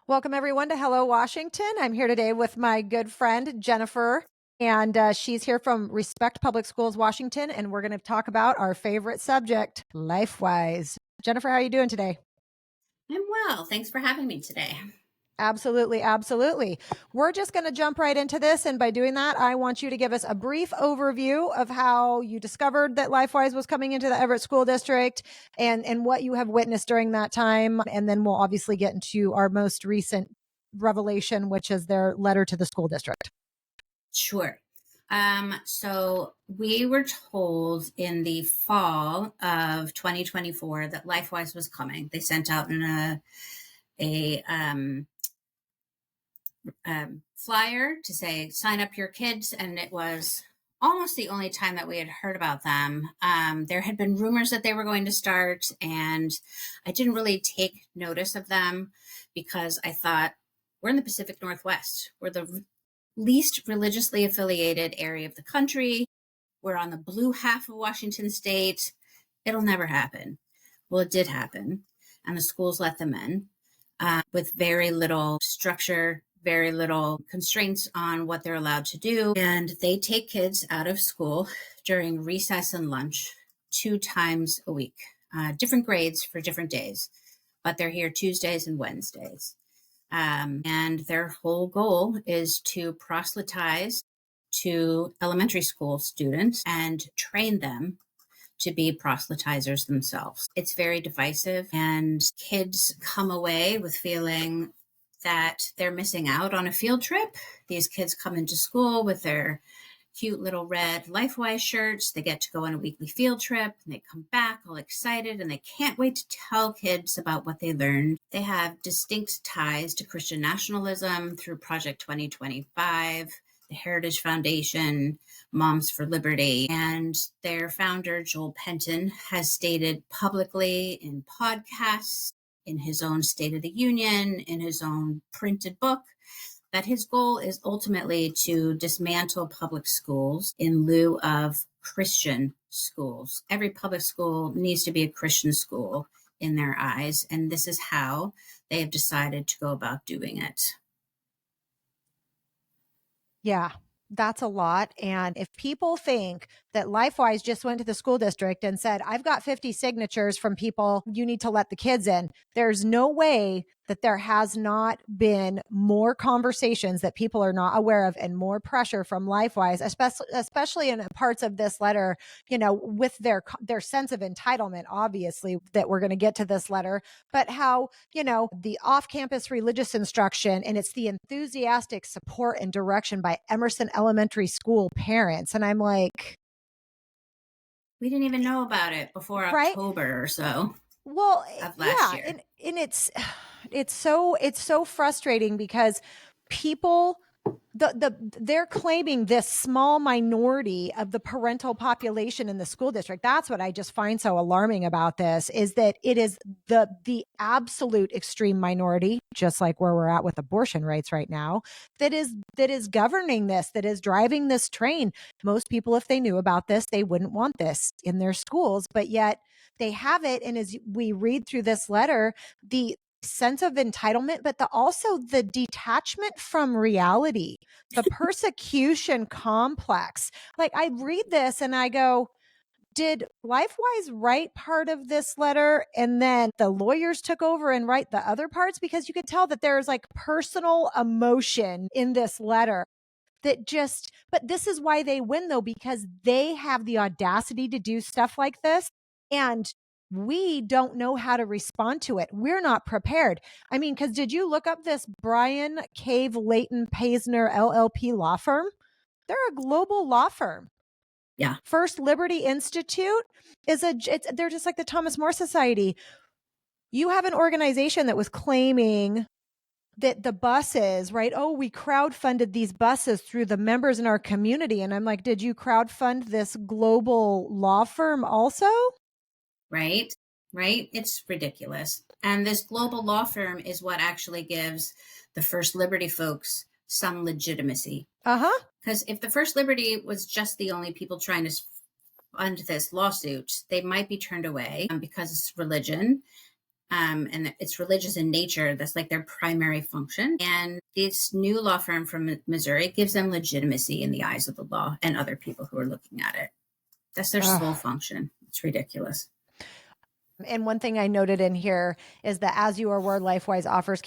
Welcome, everyone, to Hello, Washington. I'm here today with my good friend, Jennifer, and she's here from Respect Public Schools, Washington, and we're going to talk about our favorite subject, LifeWise. Jennifer, how are you doing today? I'm well. Thanks for having me today. Absolutely, absolutely. We're just going to jump right into this. And by doing that, I want you to give us a brief overview of how you discovered that LifeWise was coming into the Everett School District and what you have witnessed during that time. And then we'll obviously get into our most recent revelation, which is their letter to the school district. Sure. So we were told in the fall of 2024 that LifeWise was coming. They sent out a flyer to say, sign up your kids. And it was almost the only time that we had heard about them. There had been rumors that they were going to start, and I didn't really take notice of them because I thought, we're in the Pacific Northwest. We're the least religiously affiliated area of the country. We're on the blue half of Washington state. It'll never happen. Well, it did happen, and the schools let them in with very little structure, very little constraints on what they're allowed to do. And they take kids out of school during recess and lunch 2 times a week, different grades for different days, but they're here Tuesdays and Wednesdays. And their whole goal is to proselytize to elementary school students and train them to be proselytizers themselves. It's very divisive, and kids come away with feeling that they're missing out on a field trip. These kids come into school with their cute little red LifeWise shirts. They get to go on a weekly field trip, and they come back all excited, and they can't wait to tell kids about what they learned. They have distinct ties to Christian nationalism through Project 2025, the Heritage Foundation, Moms for Liberty, and their founder, Joel Penton, has stated publicly in podcasts, in his own State of the Union, in his own printed book, that his goal is ultimately to dismantle public schools in lieu of Christian schools. Every public school needs to be a Christian school in their eyes, and this is how they have decided to go about doing it. Yeah, that's a lot. And if people think that LifeWise just went to the school district and said, I've got 50 signatures from people, you need to let the kids in, there's no way that there has not been more conversations that people are not aware of and more pressure from LifeWise, especially in parts of this letter, with their sense of entitlement, obviously, that we're going to get to this letter, but how, the off-campus religious instruction, and it's the enthusiastic support and direction by Emerson Elementary School parents. And I'm like, We didn't even know about it before right? October or so Well, of last yeah, year. and it's so frustrating because people they're claiming this small minority of the parental population in the school district. That's what I just find so alarming about this, is that it is the absolute extreme minority, just like where we're at with abortion rights right now, that is governing this, that is driving this train. Most people, if they knew about this, they wouldn't want this in their schools, but yet they have it. And as we read through this letter, the sense of entitlement, but also the detachment from reality, the persecution complex. Like, I read this and I go, did LifeWise write part of this letter and then the lawyers took over and write the other parts? Because you could tell that there's like personal emotion in this letter but this is why they win, though, because they have the audacity to do stuff like this. And we don't know how to respond to it. We're not prepared. I mean, because did you look up this Brian Cave Leighton Paisner LLP law firm? They're a global law firm. Yeah. First Liberty Institute they're just like the Thomas More Society. You have an organization that was claiming that the buses, right? Oh, we crowdfunded these buses through the members in our community. And I'm like, did you crowdfund this global law firm also? Right? Right? It's ridiculous. And this global law firm is what actually gives the First Liberty folks some legitimacy. Uh-huh. Because if the First Liberty was just the only people trying to fund this lawsuit, they might be turned away because it's religion. and it's religious in nature. That's like their primary function. And this new law firm from Missouri gives them legitimacy in the eyes of the law and other people who are looking at it. That's their sole function. It's ridiculous. And one thing I noted in here is that As You Are Word, LifeWise offers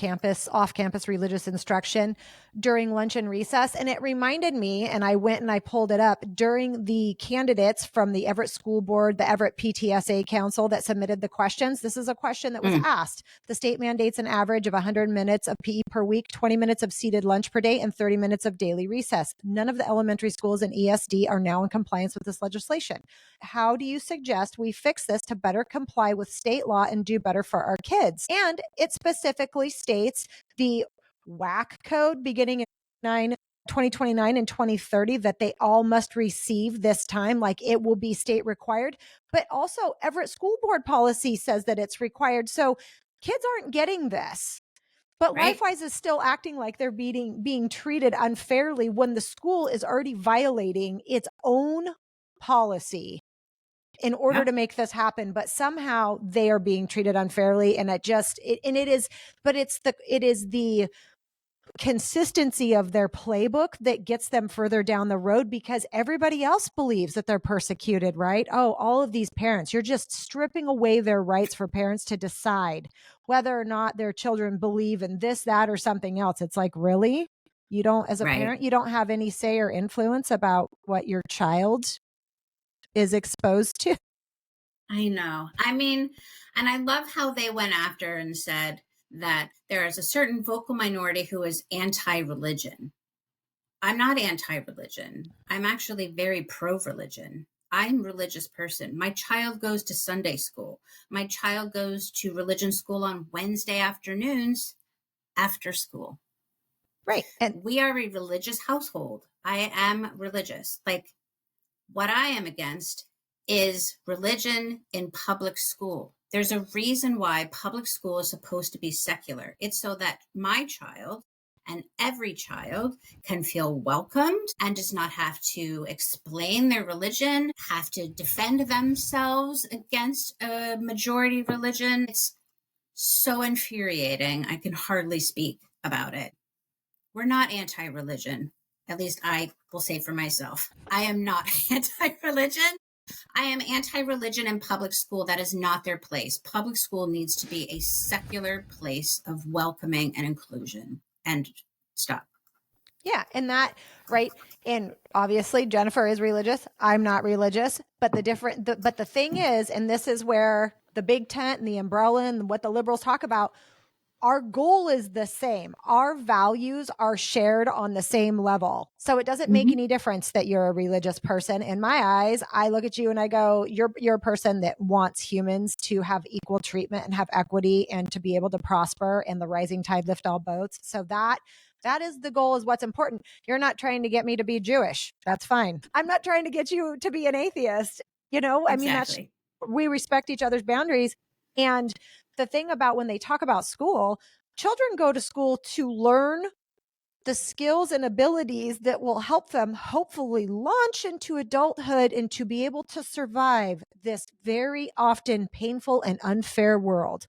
off-campus religious instruction during lunch and recess. And it reminded me, and I went and I pulled it up, during the candidates from the Everett School Board, the Everett PTSA Council that submitted the questions. This is a question that was asked. The state mandates an average of 100 minutes of PE per week, 20 minutes of seated lunch per day, and 30 minutes of daily recess. None of the elementary schools in ESD are now in compliance with this legislation. How do you suggest we fix this to better comply with state law and do better for our kids? And it specifically states the WAC code beginning in 2029 and 2030 that they all must receive this time, like it will be state required. But also Everett School Board policy says that it's required. So kids aren't getting this. But Right. LifeWise is still acting like they're being treated unfairly when the school is already violating its own policy in order to make this happen, but somehow they are being treated unfairly. And it is the consistency of their playbook that gets them further down the road, because everybody else believes that they're persecuted, right? Oh, all of these parents, you're just stripping away their rights for parents to decide whether or not their children believe in this, that, or something else. It's like, really? You don't, as a parent, you don't have any say or influence about what your child is exposed to? I know. I mean, and I love how they went after and said that there is a certain vocal minority who is anti-religion. I'm not anti-religion. I'm actually very pro-religion. I'm a religious person. My child goes to Sunday school. My child goes to religion school on Wednesday afternoons after school. Right. And we are a religious household. I am religious. Like, what I am against is religion in public school. There's a reason why public school is supposed to be secular. It's so that my child and every child can feel welcomed and does not have to explain their religion, have to defend themselves against a majority religion. It's so infuriating. I can hardly speak about it. We're not anti-religion. At least I will say for myself. I am not anti-religion. I am anti-religion in public school. That is not their place. Public school needs to be a secular place of welcoming and inclusion. And stop. Yeah. And that, right. And obviously Jennifer is religious. I'm not religious, but but the thing is, and this is where the big tent and the umbrella and what the liberals talk about, our goal is the same. Our values are shared on the same level. So it doesn't make any difference that you're a religious person. In my eyes, I look at you and I go, you're a person that wants humans to have equal treatment and have equity and to be able to prosper, and the rising tide lift all boats. So that is the goal, is what's important. You're not trying to get me to be Jewish. That's fine. I'm not trying to get you to be an atheist. I mean, we respect each other's boundaries. And the thing about when they talk about school, children go to school to learn the skills and abilities that will help them hopefully launch into adulthood and to be able to survive this very often painful and unfair world.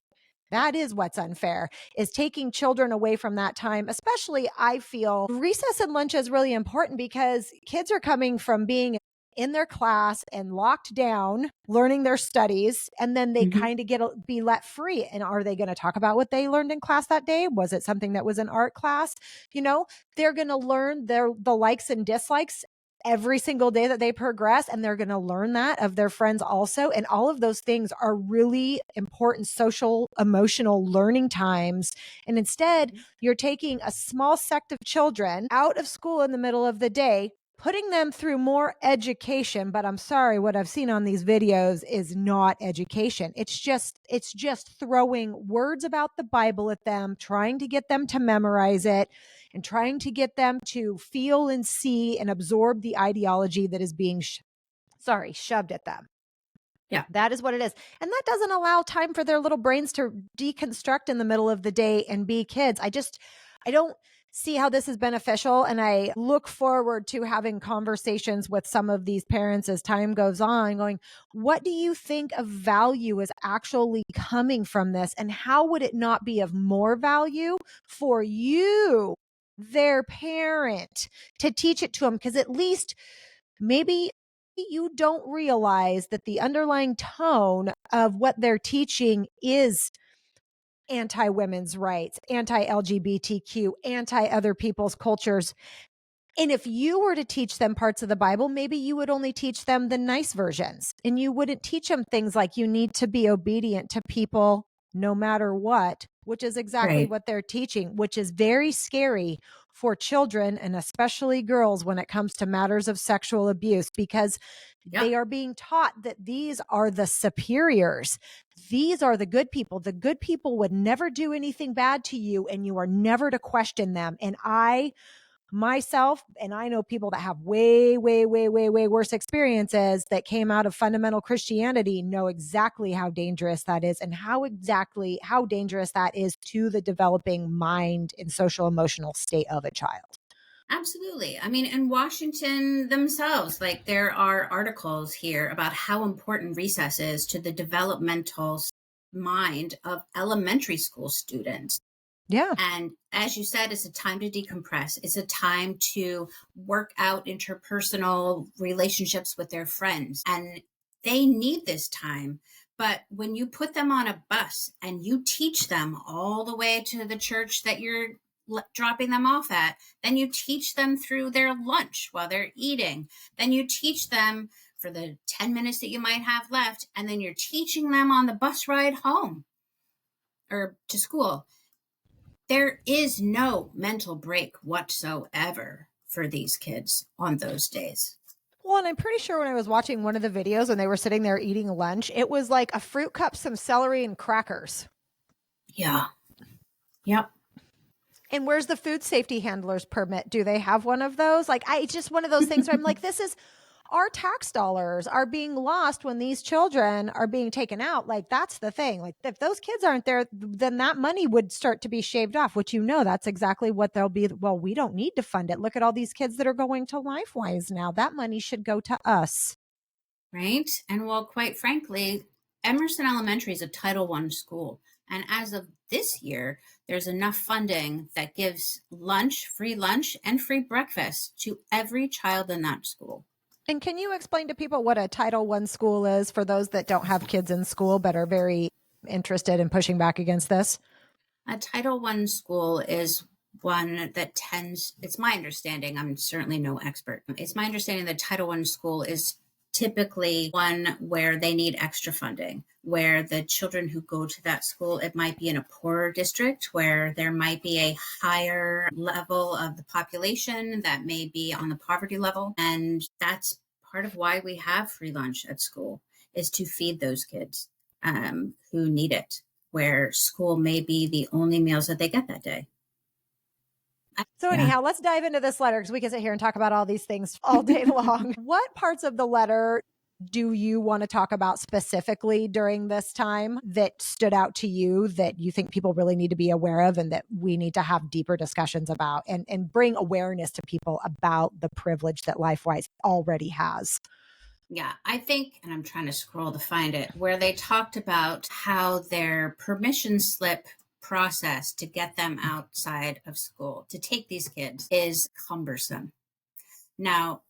That is what's unfair, is taking children away from that time. Especially, I feel recess and lunch is really important because kids are coming from being in their class and locked down, learning their studies, and then they kind of be let free. And are they going to talk about what they learned in class that day? Was it something that was an art class? They're going to learn the likes and dislikes every single day that they progress, and they're going to learn that of their friends also. And all of those things are really important social, emotional learning times. And instead, you're taking a small sect of children out of school in the middle of the day, putting them through more education. But I'm sorry, what I've seen on these videos is not education. It's just throwing words about the Bible at them, trying to get them to memorize it, and trying to get them to feel and see and absorb the ideology that is being shoved at them. Yeah. That is what it is. And that doesn't allow time for their little brains to deconstruct in the middle of the day and be kids. see how this is beneficial. And I look forward to having conversations with some of these parents as time goes on, going, what do you think of value is actually coming from this? And how would it not be of more value for you, their parent, to teach it to them? Because at least maybe you don't realize that the underlying tone of what they're teaching is anti women's rights, anti LGBTQ, anti other people's cultures. And if you were to teach them parts of the Bible, maybe you would only teach them the nice versions, and you wouldn't teach them things like you need to be obedient to people no matter what, which is exactly Right. what they're teaching, which is very scary for children and especially girls when it comes to matters of sexual abuse, because Yep. they are being taught that these are the superiors. These are the good people. The good people would never do anything bad to you, and you are never to question them. And I myself, and I know people that have way, way, way, way, way worse experiences that came out of fundamental Christianity, know exactly how dangerous that is, and how dangerous that is to the developing mind and social emotional state of a child. Absolutely. I mean, in Washington themselves, like there are articles here about how important recess is to the developmental mind of elementary school students. Yeah. And as you said, it's a time to decompress. It's a time to work out interpersonal relationships with their friends. And they need this time. But when you put them on a bus and you teach them all the way to the church that you're dropping them off at, then you teach them through their lunch while they're eating. Then you teach them for the 10 minutes that you might have left. And then you're teaching them on the bus ride home or to school. There is no mental break whatsoever for these kids on those days. Well, and I'm pretty sure when I was watching one of the videos when they were sitting there eating lunch, it was like a fruit cup, some celery, and crackers. Yeah. Yep. And where's the food safety handler's permit? Do they have one of those? Like, it's just one of those things where I'm like, this is our tax dollars are being lost when these children are being taken out. Like, that's the thing. Like, if those kids aren't there, then that money would start to be shaved off, which, that's exactly what they'll be. Well, we don't need to fund it. Look at all these kids that are going to LifeWise now. That money should go to us. Right. And well, quite frankly, Emerson Elementary is a Title I school. And as of this year, there's enough funding that gives free lunch, and free breakfast to every child in that school. And can you explain to people what a Title I school is for those that don't have kids in school but are very interested in pushing back against this? A Title I school is one that it's my understanding, I'm certainly no expert. It's my understanding that Title I school is typically one where they need extra funding, where the children who go to that school, it might be in a poorer district where there might be a higher level of the population that may be on the poverty level. And that's part of why we have free lunch at school, is to feed those kids who need it, where school may be the only meals that they get that day. So anyhow, let's dive into this letter, because we can sit here and talk about all these things all day long. What parts of the letter do you want to talk about specifically during this time that stood out to you, that you think people really need to be aware of, and that we need to have deeper discussions about, and bring awareness to people about the privilege that LifeWise already has? Yeah, I think, and I'm trying to scroll to find it, where they talked about how their permission slip process to get them outside of school, to take these kids, is cumbersome. Now,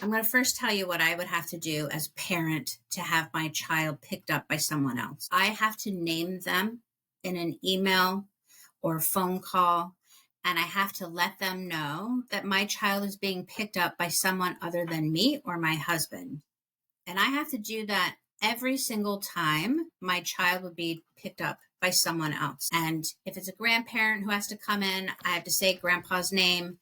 I'm going to first tell you what I would have to do as a parent to have my child picked up by someone else. I have to name them in an email or phone call, and I have to let them know that my child is being picked up by someone other than me or my husband. And I have to do that every single time my child would be picked up by someone else. And if it's a grandparent who has to come in, I have to say grandpa's name.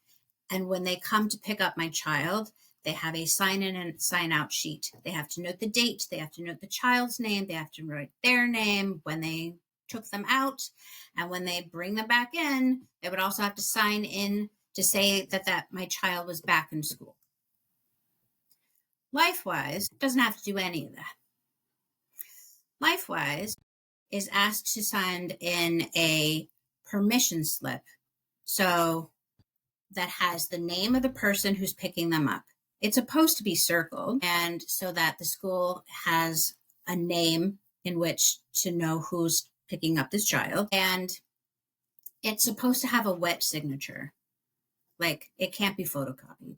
And when they come to pick up my child, they have a sign in and sign out sheet. They have to note the date. They have to note the child's name. They have to write their name when they took them out. And when they bring them back in, they would also have to sign in to say that my child was back in school. LifeWise doesn't have to do any of that. LifeWise is asked to send in a permission slip. So that has the name of the person who's picking them up. It's supposed to be circled, and so that the school has a name in which to know who's picking up this child. And it's supposed to have a wet signature. Like, it can't be photocopied.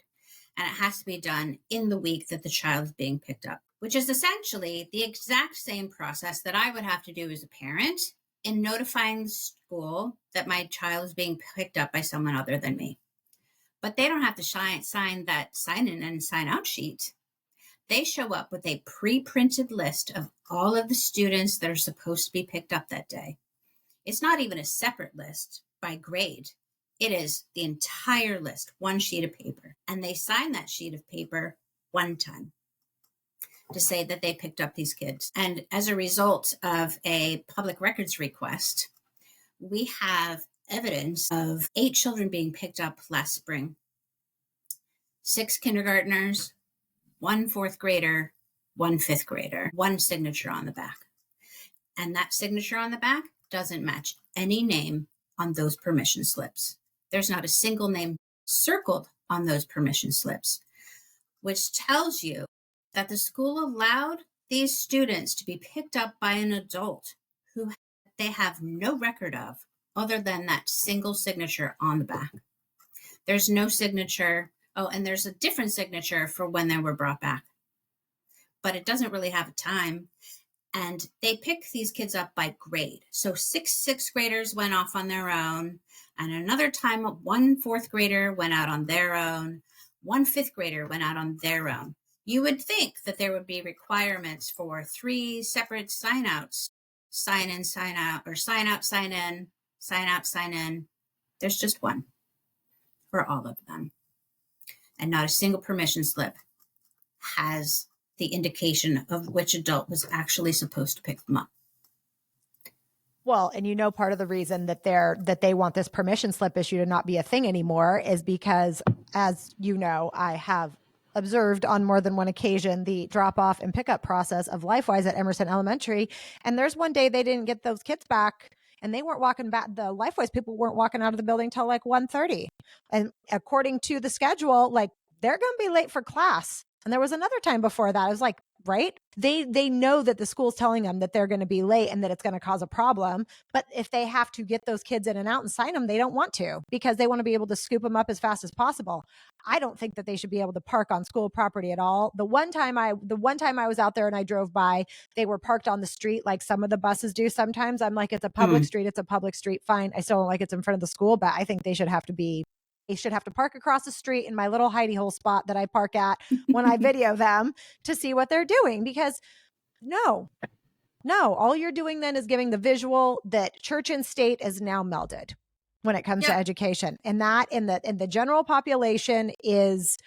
And it has to be done in the week that the child is being picked up, which is essentially the exact same process that I would have to do as a parent in notifying the school that my child is being picked up by someone other than me. But they don't have to sign that sign-in and sign-out sheet. They show up with a pre-printed list of all of the students that are supposed to be picked up that day. It's not even a separate list by grade. It is the entire list, one sheet of paper. And they sign that sheet of paper one time to say that they picked up these kids. And as a result of a public records request, we have evidence of 8 children being picked up last spring. 6 kindergartners, 1 4th grader, 1 5th grader, 1 signature on the back. And that signature on the back doesn't match any name on those permission slips. There's not a single name circled on those permission slips, which tells you that the school allowed these students to be picked up by an adult who they have no record of other than that single signature on the back. There's no signature. Oh, and there's a different signature for when they were brought back, but it doesn't really have a time. And they pick these kids up by grade. So 6 6th graders went off on their own. And another time, 1 4th grader went out on their own. 1 5th grader went out on their own. You would think that there would be requirements for 3 separate sign-outs. Sign in, sign out, or sign out, sign in, sign out, sign in. There's just one for all of them. And not a single permission slip has the indication of which adult was actually supposed to pick them up. Well, and part of the reason that they want this permission slip issue to not be a thing anymore is because, as you know, I have observed on more than one occasion the drop off and pickup process of LifeWise at Emerson Elementary. And there's one day they didn't get those kids back, and they weren't walking back. The LifeWise people weren't walking out of the building till like 1:30. And according to the schedule, like, they're going to be late for class. And there was another time before that. I was like, right? They know that the school's telling them that they're going to be late and that it's going to cause a problem. But if they have to get those kids in and out and sign them, they don't want to, because they want to be able to scoop them up as fast as possible. I don't think that they should be able to park on school property at all. The one time I was out there and I drove by, they were parked on the street like some of the buses do sometimes. I'm like, it's a public street. It's a public street. Fine. I still don't like it's in front of the school, but I think they should have to park across the street in my little hidey hole spot that I park at when I video them to see what they're doing. Because no, all you're doing then is giving the visual that church and state is now melded when it comes to education. And that in the general population is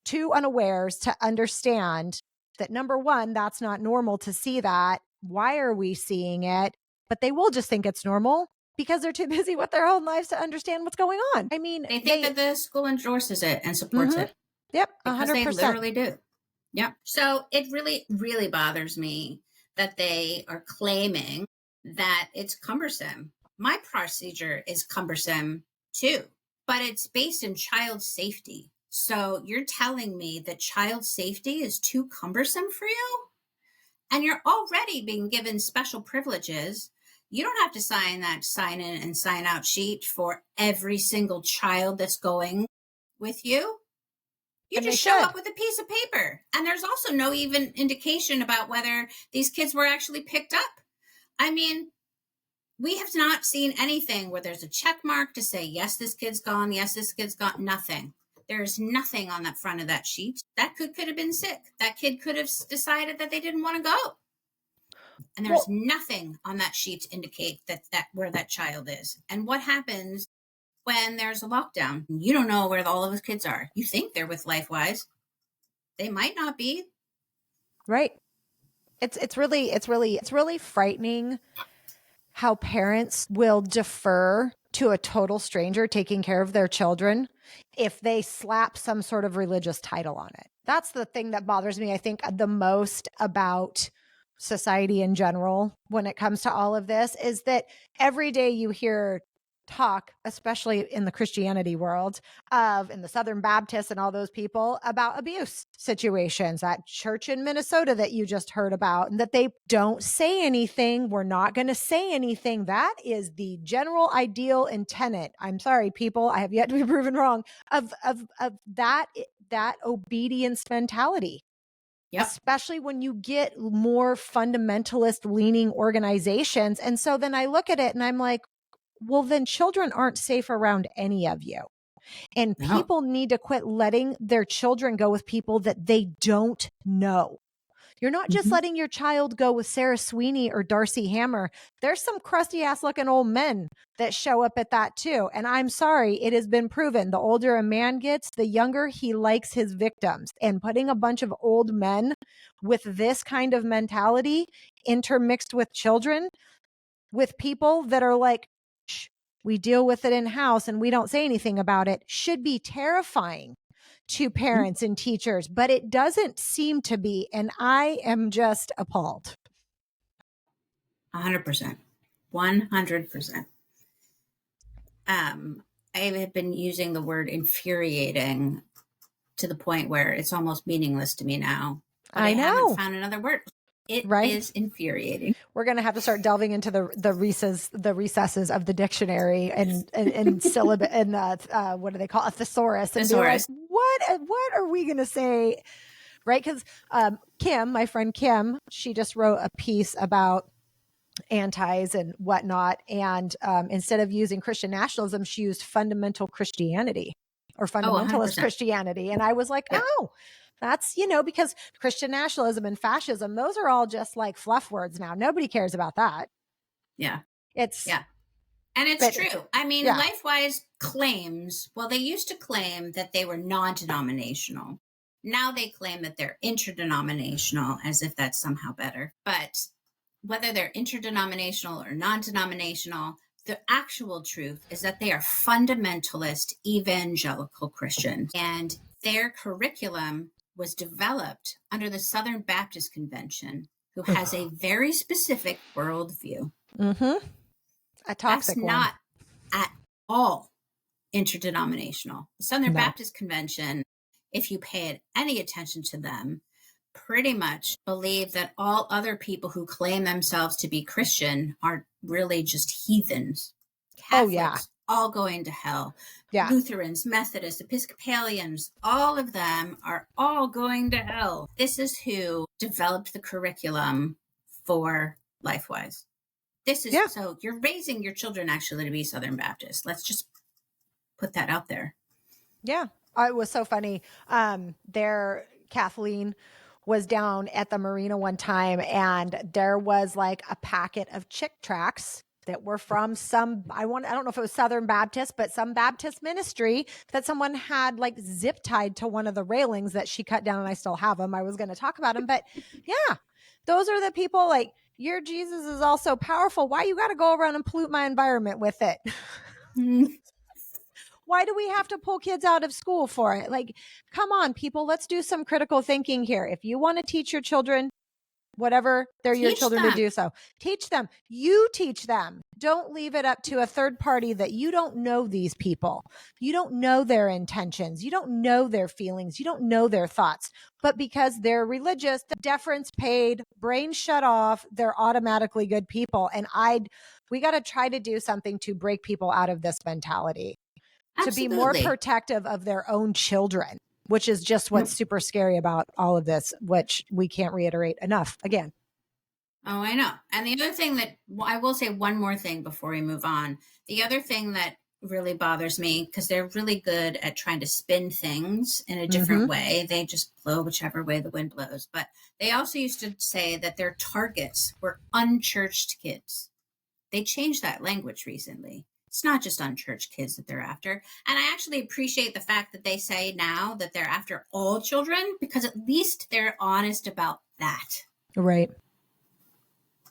too unawares to understand that, number one, that's not normal to see that. Why are we seeing it? But they will just think it's normal because they're too busy with their own lives to understand what's going on. I mean, they think that the school endorses it and supports it. Yep, 100%. Because they literally do. Yep. So it really, really bothers me that they are claiming that it's cumbersome. My procedure is cumbersome too, but it's based in child safety. So you're telling me that child safety is too cumbersome for you? And you're already being given special privileges. You don't have to sign that sign in and sign out sheet for every single child that's going with you. You just show up with a piece of paper. And there's also no even indication about whether these kids were actually picked up. I mean, we have not seen anything where there's a check mark to say, yes, this kid's gone. Yes, this kid's gone. Nothing. There's nothing on that front of that sheet. That kid could have been sick. That kid could have decided that they didn't want to go. And there's nothing on that sheet to indicate that where that child is. And what happens when there's a lockdown? You don't know where all of his kids are. You think they're with LifeWise. They might not be. Right. It's really frightening how parents will defer to a total stranger taking care of their children if they slap some sort of religious title on it. That's the thing that bothers me, I think, the most about society in general when it comes to all of this, is that every day you hear talk, especially in the Christianity world, in the Southern Baptists and all those people, about abuse situations. That church in Minnesota that you just heard about, and that they don't say anything. We're not going to say anything. That is the general ideal and tenet. I'm sorry, people, I have yet to be proven wrong of that obedience mentality. Yep. Especially when you get more fundamentalist leaning organizations. And so then I look at it and I'm like, well, then children aren't safe around any of you. And No. people need to quit letting their children go with people that they don't know. You're not just letting your child go with Sarah Sweeney or Darcy Hammer. There's some crusty ass looking old men that show up at that too. And I'm sorry, it has been proven the older a man gets, the younger he likes his victims. And putting a bunch of old men with this kind of mentality intermixed with children, with people that are like, shh, we deal with it in house and we don't say anything about it, should be terrifying to parents and teachers, but it doesn't seem to be. And I am just appalled. 100%. 100%. I have been using the word infuriating to the point where it's almost meaningless to me now. But I know. haven't found another word. It is infuriating. We're going to have to start delving into the recesses of the dictionary and syllabus and what do they call a thesaurus? And Thesaurus. be like, what are we going to say? Right? Because Kim, my friend Kim, she just wrote a piece about antis and whatnot. And instead of using Christian nationalism, she used fundamental Christianity or fundamentalist Christianity. And I was like, oh, that's, because Christian nationalism and fascism, those are all just like fluff words now. Nobody cares about that. Yeah. And it's true. I mean, LifeWise claims, well, they used to claim that they were non-denominational. Now they claim that they're interdenominational, as if that's somehow better. But whether they're interdenominational or non-denominational, the actual truth is that they are fundamentalist evangelical Christians. And their curriculum was developed under the Southern Baptist Convention, who has a very specific worldview. A toxic one. That's not at all interdenominational. The Southern Baptist Convention, if you paid any attention to them, pretty much believe that all other people who claim themselves to be Christian are really just heathens. Catholics, all going to hell. Lutherans, Methodists, Episcopalians, all of them are all going to hell. This is who developed the curriculum for LifeWise. This is so you're raising your children actually to be Southern Baptist. Let's just put that out there. Yeah. It was so funny. Kathleen was down at the marina one time and there was like a packet of Chick tracts that were from I don't know if it was Southern Baptist, but some Baptist ministry that someone had like zip tied to one of the railings that she cut down, and I still have them. I was going to talk about them, but those are the people like, your Jesus is also powerful. Why you got to go around and pollute my environment with it? Why do we have to pull kids out of school for it? Like, come on, people, let's do some critical thinking here. If you want to teach your children whatever they're your children to do, so teach them. You teach them. Don't leave it up to a third party that you don't know these people. You don't know their intentions. You don't know their feelings. You don't know their thoughts. But because they're religious, the deference paid, brain shut off, they're automatically good people. And we got to try to do something to break people out of this mentality. Absolutely. To be more protective of their own children, which is just what's super scary about all of this, which we can't reiterate enough again. Oh, I know. And the other thing that I will say one more thing before we move on. The other thing that really bothers me, because they're really good at trying to spin things in a different way. They just blow whichever way the wind blows. But they also used to say that their targets were unchurched kids. They changed that language recently. It's not just unchurched kids that they're after. And I actually appreciate the fact that they say now that they're after all children, because at least they're honest about that. Right.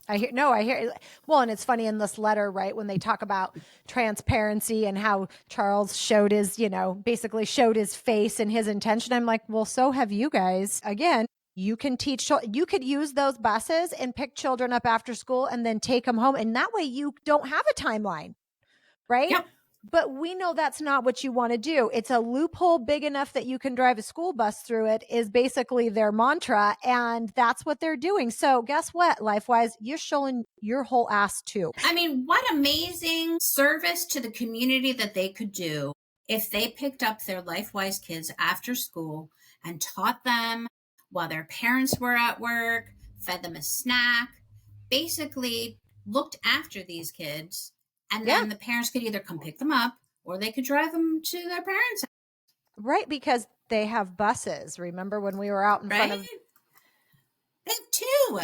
I hear. Well, and it's funny in this letter, right, when they talk about transparency and how Charles showed basically showed his face and his intention. I'm like, well, so have you guys. Again, you can you could use those buses and pick children up after school and then take them home. And that way you don't have a timeline. right? Yep. But we know that's not what you want to do. It's a loophole big enough that you can drive a school bus through it is basically their mantra. And that's what they're doing. So guess what, LifeWise, you're showing your whole ass too. I mean, what amazing service to the community that they could do if they picked up their LifeWise kids after school and taught them while their parents were at work, fed them a snack, basically looked after these kids. And then the parents could either come pick them up or they could drive them to their parents. Right, because they have buses. Remember when we were out in front of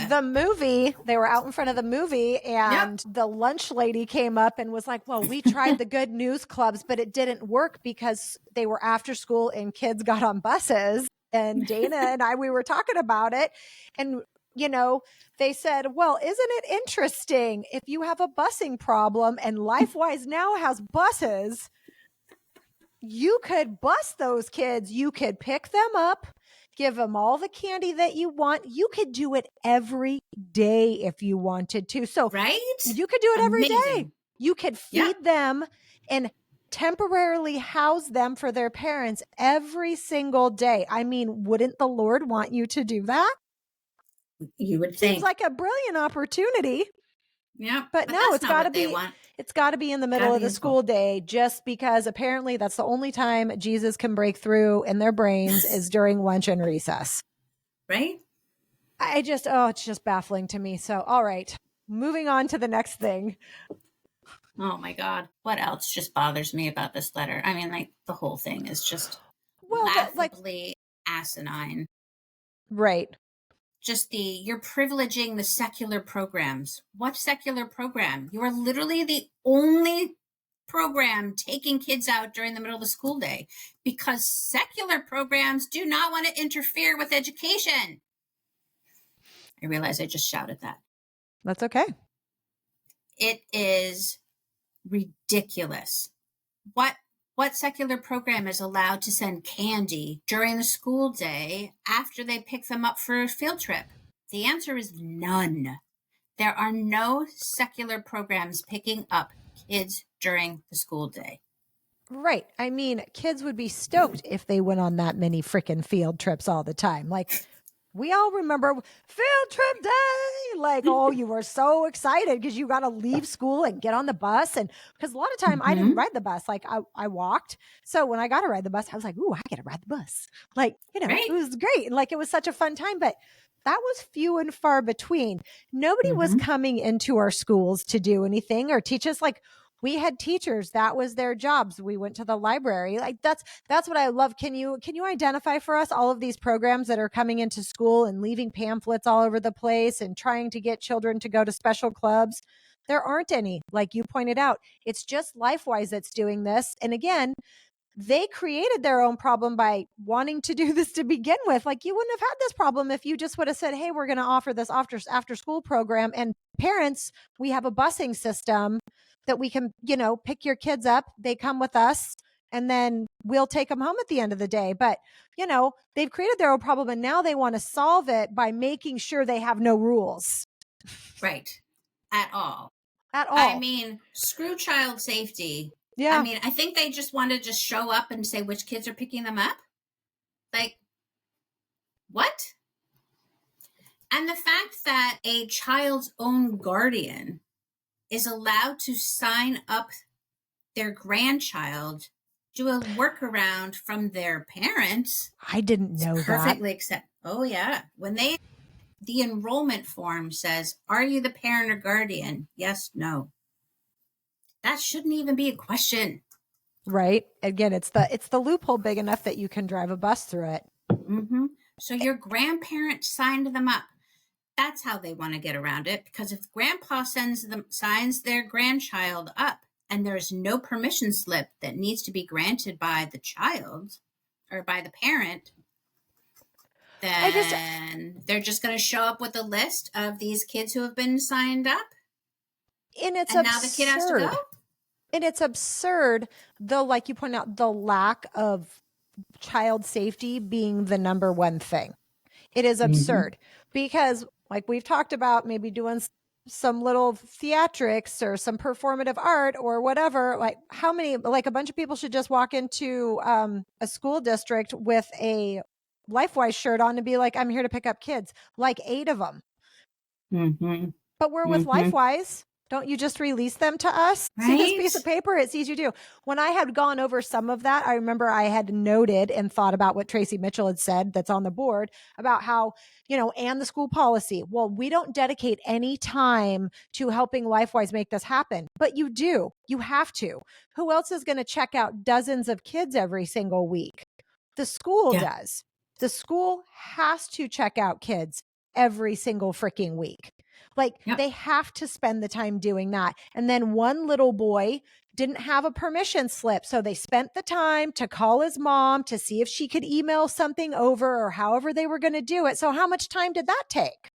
the movie, they were out in front of the movie and the lunch lady came up and was like, well, we tried the good news clubs, but it didn't work because they were after school and kids got on buses. And Dana and we were talking about it. And you know, they said, well, isn't it interesting if you have a busing problem and LifeWise now has buses, you could bus those kids. You could pick them up, give them all the candy that you want. You could do it every day if you wanted to. So you could do it every day. You could feed them and temporarily house them for their parents every single day. I mean, wouldn't the Lord want you to do that? You would think. Seems like a brilliant opportunity. Yeah. But no, it's got to be in the middle of the school day, just because apparently that's the only time Jesus can break through in their brains is during lunch and recess. Right? It's just baffling to me. So, all right, moving on to the next thing. Oh my God. What else just bothers me about this letter? I mean, like the whole thing is just laughably asinine. Right. Just you're privileging the secular programs. What secular program? You are literally the only program taking kids out during the middle of the school day because secular programs do not want to interfere with education. I realize I just shouted that. That's okay. It is ridiculous. What secular program is allowed to send candy during the school day after they pick them up for a field trip? The answer is none. There are no secular programs picking up kids during the school day. Right. I mean, kids would be stoked if they went on that many freaking field trips all the time. Like, we all remember field trip day. Like, oh, you were so excited because you got to leave school and get on the bus. And because a lot of time I didn't ride the bus. Like I walked. So when I got to ride the bus, I was like, ooh, I get to ride the bus. Like, It was great. And like, it was such a fun time, but that was few and far between. Nobody was coming into our schools to do anything or teach us. Like, we had teachers, that was their jobs. We went to the library. Like that's what I love. Can you identify for us all of these programs that are coming into school and leaving pamphlets all over the place and trying to get children to go to special clubs? There aren't any, like you pointed out. It's just LifeWise that's doing this. And again, they created their own problem by wanting to do this to begin with. Like, you wouldn't have had this problem if you just would have said, hey, we're going to offer this after school program. And parents, we have a busing system that we can, pick your kids up. They come with us and then we'll take them home at the end of the day. But, they've created their own problem and now they want to solve it by making sure they have no rules. Right. At all. I mean, screw child safety. Yeah. I mean, I think they just want to just show up and say which kids are picking them up. Like, what? And the fact that a child's own guardian is allowed to sign up their grandchild, do a workaround from their parents. I didn't know that. Perfectly accept. Oh yeah. When the enrollment form says, are you the parent or guardian? Yes, no. That shouldn't even be a question. Right. Again, it's the loophole big enough that you can drive a bus through it. Mm-hmm. So your grandparent signed them up. That's how they want to get around it. Because if grandpa signs their grandchild up and there's no permission slip that needs to be granted by the child or by the parent, then they're just going to show up with a list of these kids who have been signed up. And it's absurd. Now the kid has to go? And it's absurd, though, like you point out, the lack of child safety being the number one thing. It is absurd because, like we've talked about, maybe doing some little theatrics or some performative art or whatever, like how many, like a bunch of people should just walk into a school district with a LifeWise shirt on and be like, I'm here to pick up kids, like 8 of them. Mm-hmm. But we're with Mm-hmm. LifeWise. Don't you just release them to us? See this Right? piece of paper? It sees you do. When I had gone over some of that, I remember I had noted and thought about what Tracy Mitchell had said that's on the board about how, and the school policy. Well, we don't dedicate any time to helping LifeWise make this happen, but you do. You have to. Who else is going to check out dozens of kids every single week? The school does. The school has to check out kids every single freaking week. Like they have to spend the time doing that. And then one little boy didn't have a permission slip. So they spent the time to call his mom to see if she could email something over or however they were going to do it. So how much time did that take?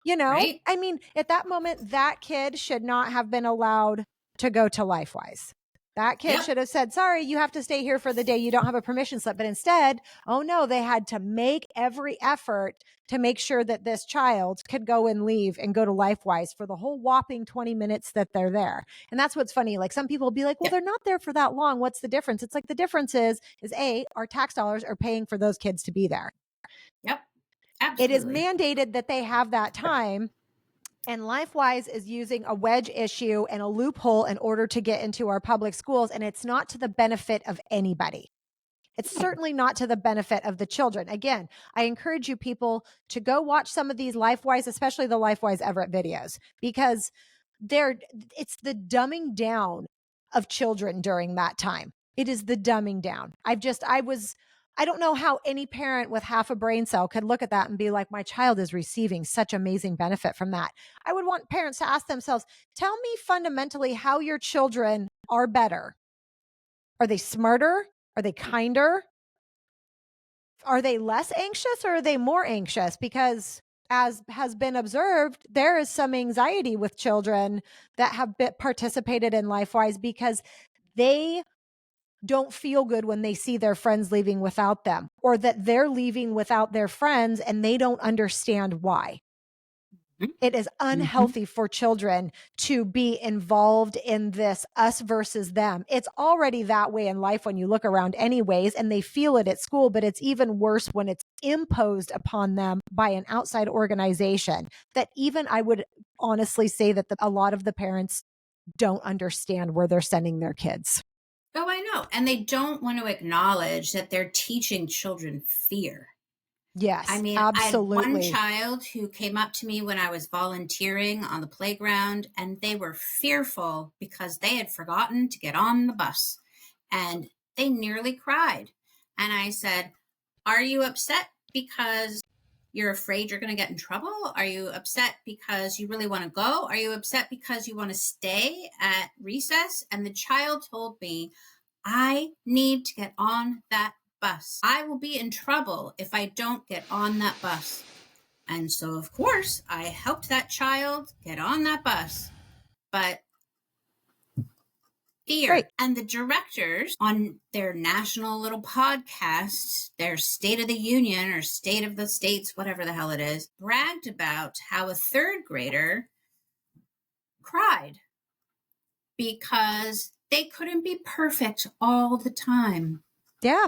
Right? I mean, at that moment, that kid should not have been allowed to go to LifeWise. That kid should have said, sorry, you have to stay here for the day. You don't have a permission slip. But instead, oh no, they had to make every effort to make sure that this child could go and leave and go to LifeWise for the whole whopping 20 minutes that they're there. And that's what's funny. Like some people will be like, well, they're not there for that long. What's the difference? It's like the difference is A, our tax dollars are paying for those kids to be there. Yep. Absolutely. It is mandated that they have that time. And LifeWise is using a wedge issue and a loophole in order to get into our public schools. And it's not to the benefit of anybody. It's certainly not to the benefit of the children. Again, I encourage you people to go watch some of these LifeWise, especially the LifeWise Everett videos, because it's the dumbing down of children during that time. It is the dumbing down. I don't know how any parent with half a brain cell could look at that and be like, my child is receiving such amazing benefit from that. I would want parents to ask themselves, tell me fundamentally how your children are better. Are they smarter? Are they kinder? Are they less anxious or are they more anxious? Because as has been observed, there is some anxiety with children that have participated in LifeWise because they don't feel good when they see their friends leaving without them, or that they're leaving without their friends and they don't understand why. It is unhealthy for children to be involved in this us versus them. It's already that way in life when you look around anyways, and they feel it at school, but it's even worse when it's imposed upon them by an outside organization that even I would honestly say that a lot of the parents don't understand where they're sending their kids. Oh, I know. And they don't want to acknowledge that they're teaching children fear. Yes, I mean, absolutely. I had one child who came up to me when I was volunteering on the playground, and they were fearful because they had forgotten to get on the bus, and they nearly cried. And I said, are you upset because you're afraid you're going to get in trouble? Are you upset because you really want to go? Are you upset because you want to stay at recess? And the child told me, I need to get on that bus. I will be in trouble if I don't get on that bus. And so, of course, I helped that child get on that bus. But fear. Great. And the directors on their national little podcast, their State of the Union or State of the States, whatever the hell it is, bragged about how a third grader cried because they couldn't be perfect all the time. Yeah.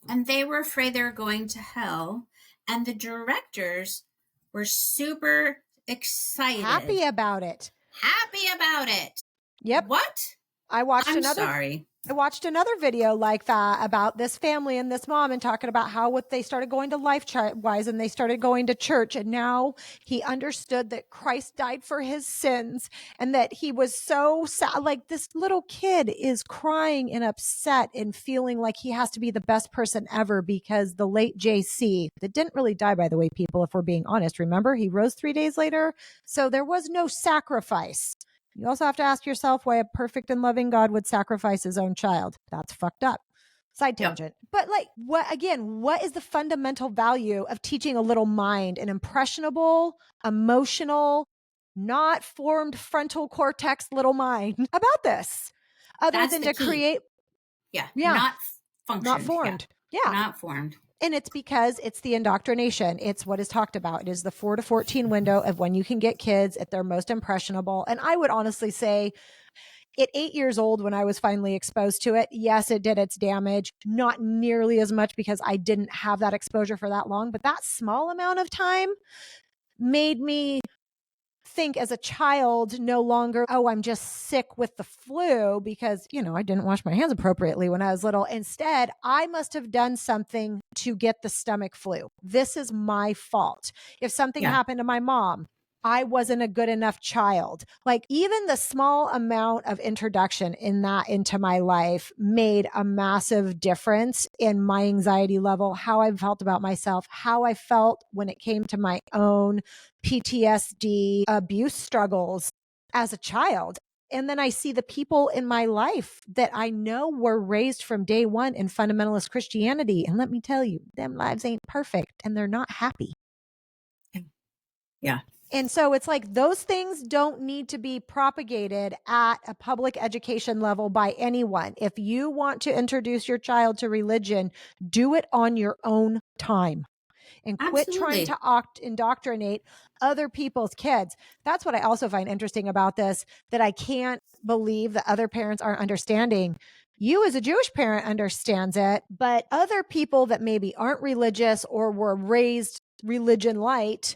And they were afraid they were going to hell. And the directors were super excited. Happy about it. Yep. What? I watched I watched another video like that about this family and this mom and talking about how they started going to LifeWise and they started going to church. And now he understood that Christ died for his sins and that he was so sad. Like this little kid is crying and upset and feeling like he has to be the best person ever because the late JC, that didn't really die, by the way, people, if we're being honest. Remember, he rose 3 days later. So there was no sacrifice. You also have to ask yourself why a perfect and loving God would sacrifice his own child. That's fucked up. Side tangent. Yep. But like, what is the fundamental value of teaching a little mind, an impressionable, emotional, not formed frontal cortex little mind about this? Other than to create. Yeah. Not functioned. Not formed. Yeah. Not formed. And it's because it's the indoctrination. It's what is talked about. It is the 4 to 14 window of when you can get kids at their most impressionable. And I would honestly say at 8 years old, when I was finally exposed to it, yes, it did its damage. Not nearly as much because I didn't have that exposure for that long, but that small amount of time made me think as a child no longer, oh, I'm just sick with the flu because, I didn't wash my hands appropriately when I was little. Instead, I must have done something to get the stomach flu. This is my fault. If something happened to my mom, I wasn't a good enough child. Like even the small amount of introduction into my life made a massive difference in my anxiety level, how I felt about myself, how I felt when it came to my own PTSD abuse struggles as a child. And then I see the people in my life that I know were raised from day one in fundamentalist Christianity. And let me tell you, them lives ain't perfect and they're not happy. Yeah. And so it's like those things don't need to be propagated at a public education level by anyone. If you want to introduce your child to religion, do it on your own time and quit trying to indoctrinate other people's kids. That's what I also find interesting about this, that I can't believe that other parents aren't understanding. You as a Jewish parent understands it, but other people that maybe aren't religious or were raised religion light,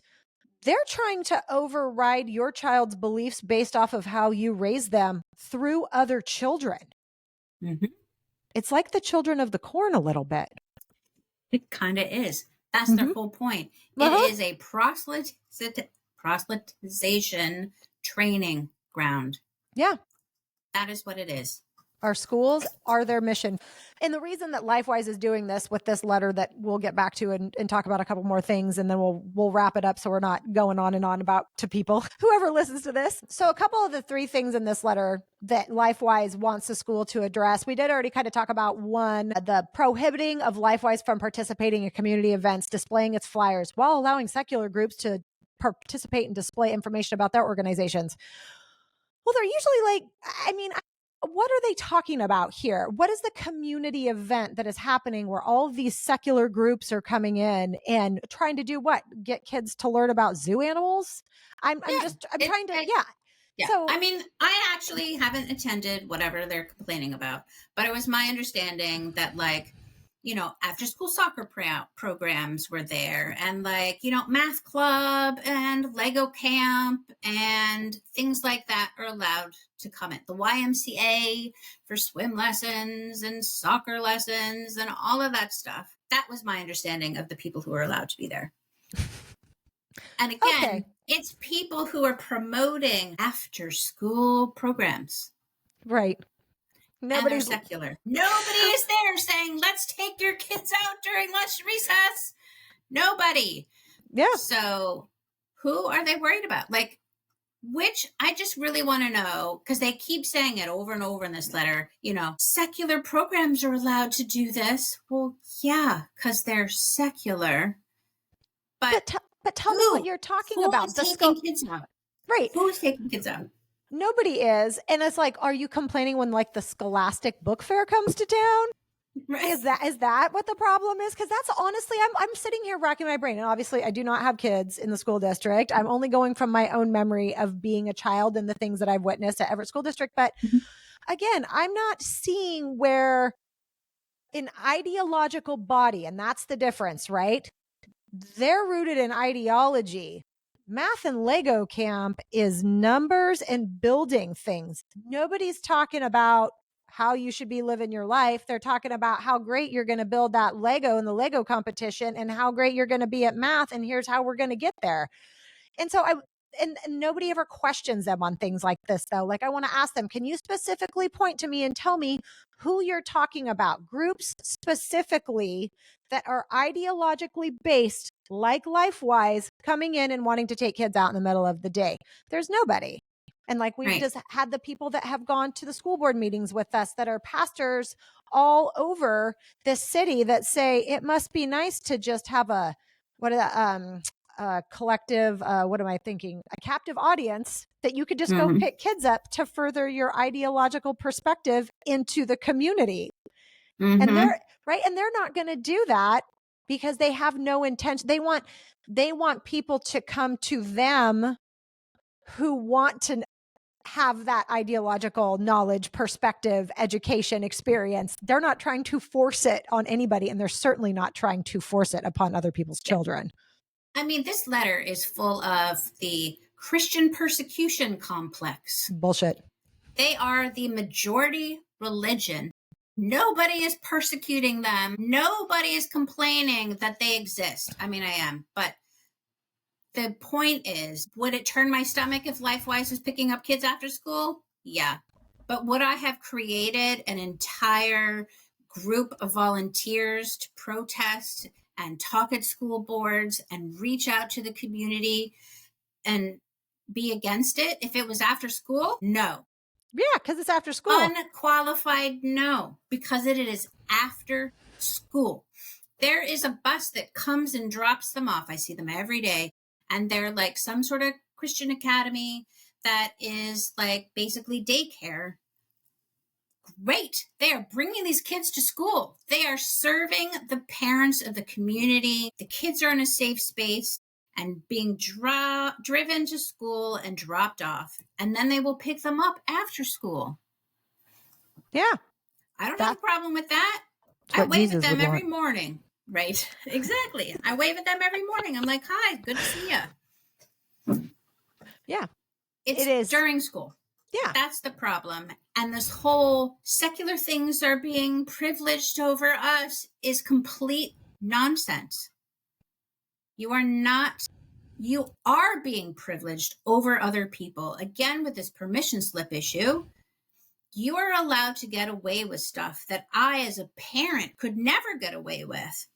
they're trying to override your child's beliefs based off of how you raise them through other children. Mm-hmm. It's like the children of the corn a little bit. It kind of is. That's their whole point. It is a proselytization training ground. Yeah. That is what it is. Our schools are their mission. And the reason that LifeWise is doing this with this letter that we'll get back to and talk about a couple more things, and then we'll wrap it up so we're not going on and on about to people, whoever listens to this. So a couple of the 3 things in this letter that LifeWise wants the school to address. We did already kind of talk about one, the prohibiting of LifeWise from participating in community events, displaying its flyers while allowing secular groups to participate and display information about their organizations. Well, they're usually what are they talking about here? What is the community event that is happening where all of these secular groups are coming in and trying to do what? Get kids to learn about zoo animals? I'm trying to. So, I mean, I actually haven't attended whatever they're complaining about, but it was my understanding that after school soccer programs were there and math club and Lego camp and things like that are allowed to come in. The YMCA for swim lessons and soccer lessons and all of that stuff. That was my understanding of the people who are allowed to be there. And again, it's people who are promoting after school programs. Right. Nobody's secular. Nobody is there saying, let's take your kids out during lunch recess. Nobody. Yeah. So who are they worried about? Which I just really want to know, because they keep saying it over and over in this letter, secular programs are allowed to do this. Well, yeah, because they're secular. But tell me what you're talking about. Who is taking kids out? Right. Who is taking kids out? Nobody is. And it's like, are you complaining when the Scholastic Book Fair comes to town? Right. Is that what the problem is? Because that's honestly, I'm sitting here racking my brain. And obviously I do not have kids in the school district. I'm only going from my own memory of being a child and the things that I've witnessed at Everett School District. But again, I'm not seeing where an ideological body, and that's the difference, right? They're rooted in ideology. Math and Lego camp is numbers and building things. Nobody's talking about how you should be living your life. They're talking about how great you're going to build that Lego in the Lego competition and how great you're going to be at math. And here's how we're going to get there. And so and nobody ever questions them on things like this, though. I want to ask them, can you specifically point to me and tell me who you're talking about? Groups specifically that are ideologically based, like LifeWise, coming in and wanting to take kids out in the middle of the day. There's nobody. And we've just had the people that have gone to the school board meetings with us that are pastors all over this city that say it must be nice to just have a collective, a captive audience that you could just go pick kids up to further your ideological perspective into the community. And they're not going to do that because they have no intention. They want people to come to them who want to have that ideological knowledge, perspective, education, experience. They're not trying to force it on anybody, and they're certainly not trying to force it upon other people's children. I mean, this letter is full of the Christian persecution complex. Bullshit. They are the majority religion. Nobody is persecuting them. Nobody is complaining that they exist. I mean, I am, but the point is, would it turn my stomach if LifeWise was picking up kids after school? Yeah. But would I have created an entire group of volunteers to protest and talk at school boards and reach out to the community and be against it if it was after school? No. Yeah, because it's after school. Unqualified no, because it is after school. There is a bus that comes and drops them off. I see them every day. And they're like some sort of Christian academy that is like basically daycare. Great. They are bringing these kids to school. They are serving the parents of the community. The kids are in a safe space and being driven to school and dropped off. And then they will pick them up after school. Yeah. I don't have a problem with that. I wave Jesus at them would every want. morning. Right. Exactly. I wave at them every morning. I'm like, hi, good to see you. Yeah. It is during school. Yeah. That's the problem. And this whole secular things are being privileged over us is complete nonsense. You are being privileged over other people. Again, with this permission slip issue, you are allowed to get away with stuff that I, as a parent, could never get away with.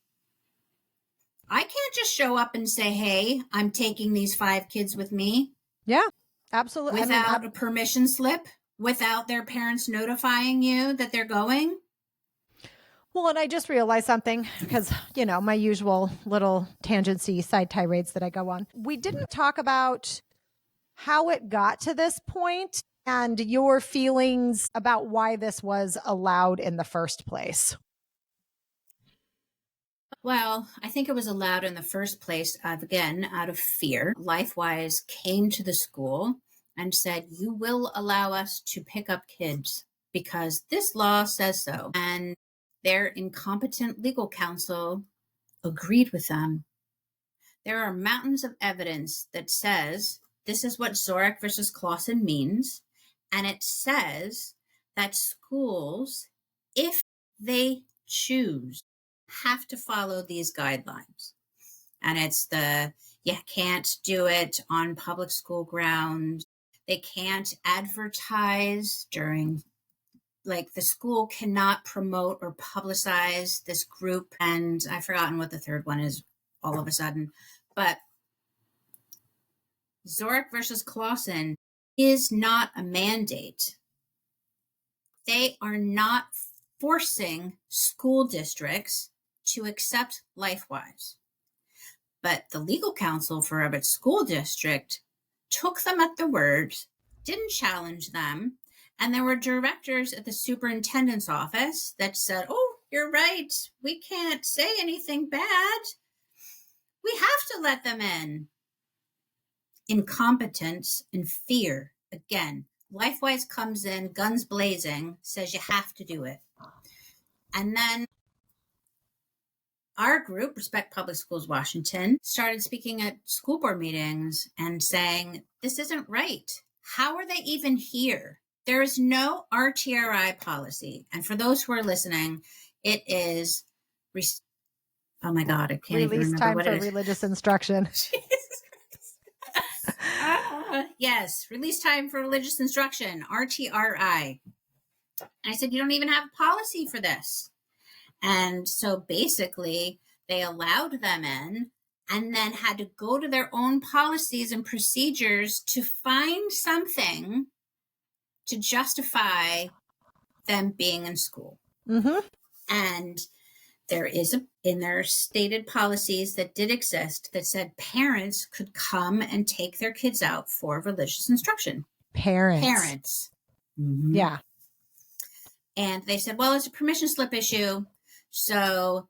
I can't just show up and say, hey, I'm taking these 5 kids with me. Yeah, absolutely. Without a permission slip, without their parents notifying you that they're going. Well, and I just realized something because, my usual little tangency side tirades that I go on. We didn't talk about how it got to this point and your feelings about why this was allowed in the first place. Well, I think it was allowed in the first place, again, out of fear. LifeWise came to the school and said, you will allow us to pick up kids because this law says so. And their incompetent legal counsel agreed with them. There are mountains of evidence that says this is what Zorek versus Clausen means. And it says that schools, if they choose, have to follow these guidelines. And it's you can't do it on public school grounds. They can't advertise during, like, the school cannot promote or publicize this group. And I've forgotten what the third one is all of a sudden. But Zorek versus Clausen is not a mandate. They are not forcing school districts to accept LifeWise. But the legal counsel for Abbott School District took them at their word, didn't challenge them, and there were directors at the superintendent's office that said, oh, you're right, we can't say anything bad. We have to let them in. Incompetence and fear. Again, LifeWise comes in, guns blazing, says you have to do it. And then our group, Respect Public Schools Washington, started speaking at school board meetings and saying, this isn't right. How are they even here? There is no RTRI policy. And for those who are listening, it is, oh my God, I can't even remember what it is. Release time for religious instruction. Yes, release time for religious instruction, RTRI. And I said, you don't even have a policy for this. And so basically, they allowed them in and then had to go to their own policies and procedures to find something to justify them being in school. Mm-hmm. And there is in their stated policies that did exist that said parents could come and take their kids out for religious instruction. Parents. Mm-hmm. Yeah. And they said, well, it's a permission slip issue. So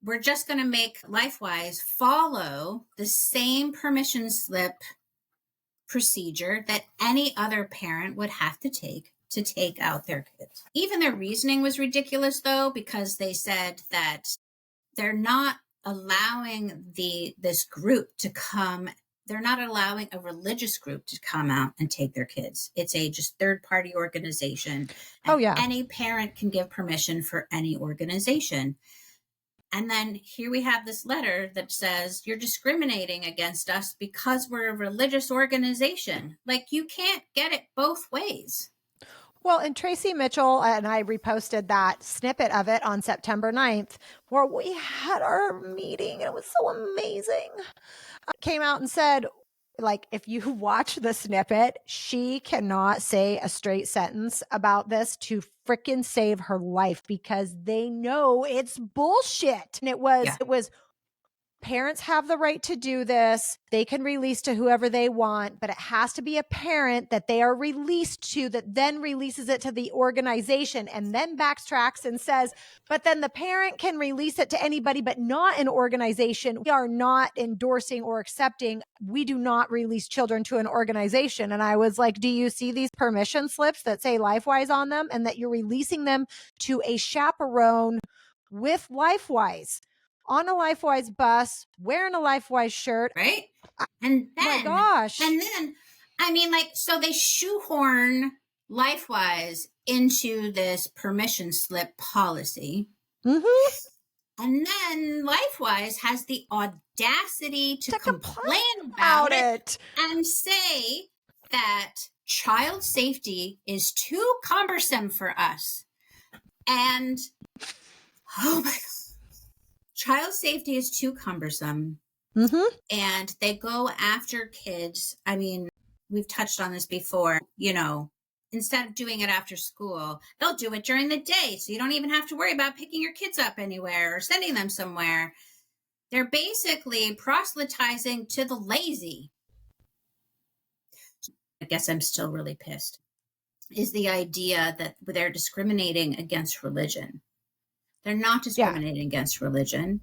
we're just going to make LifeWise follow the same permission slip procedure that any other parent would have to take out their kids. Even their reasoning was ridiculous, though, because they said that they're not allowing this group to come. They're not allowing a religious group to come out and take their kids. It's a just third-party organization. And any parent can give permission for any organization. And then here we have this letter that says you're discriminating against us because we're a religious organization. Like, you can't get it both ways. Well, and Tracy Mitchell and I reposted that snippet of it on September 9th, where we had our meeting. It was so amazing. Came out and said, like, if you watch the snippet, she cannot say a straight sentence about this to freaking save her life because they know it's bullshit. And it was parents have the right to do this. They can release to whoever they want, but it has to be a parent that they are released to that then releases it to the organization and then backtracks and says, but then the parent can release it to anybody, but not an organization. We are not endorsing or accepting. We do not release children to an organization. And I was like, do you see these permission slips that say LifeWise on them and that you're releasing them to a chaperone with LifeWise? On a LifeWise bus, wearing a LifeWise shirt. Right. And then, my gosh. And then, I mean, like, so they shoehorn LifeWise into this permission slip policy. Mm-hmm. And then LifeWise has the audacity to complain about it and say that child safety is too cumbersome for us. And, oh my God. Child safety is too cumbersome. Mm-hmm. And they go after kids. I mean, we've touched on this before, you know, instead of doing it after school, they'll do it during the day. So you don't even have to worry about picking your kids up anywhere or sending them somewhere. They're basically proselytizing to the lazy. I guess I'm still really pissed. Is the idea that they're discriminating against religion. They're not discriminating against religion.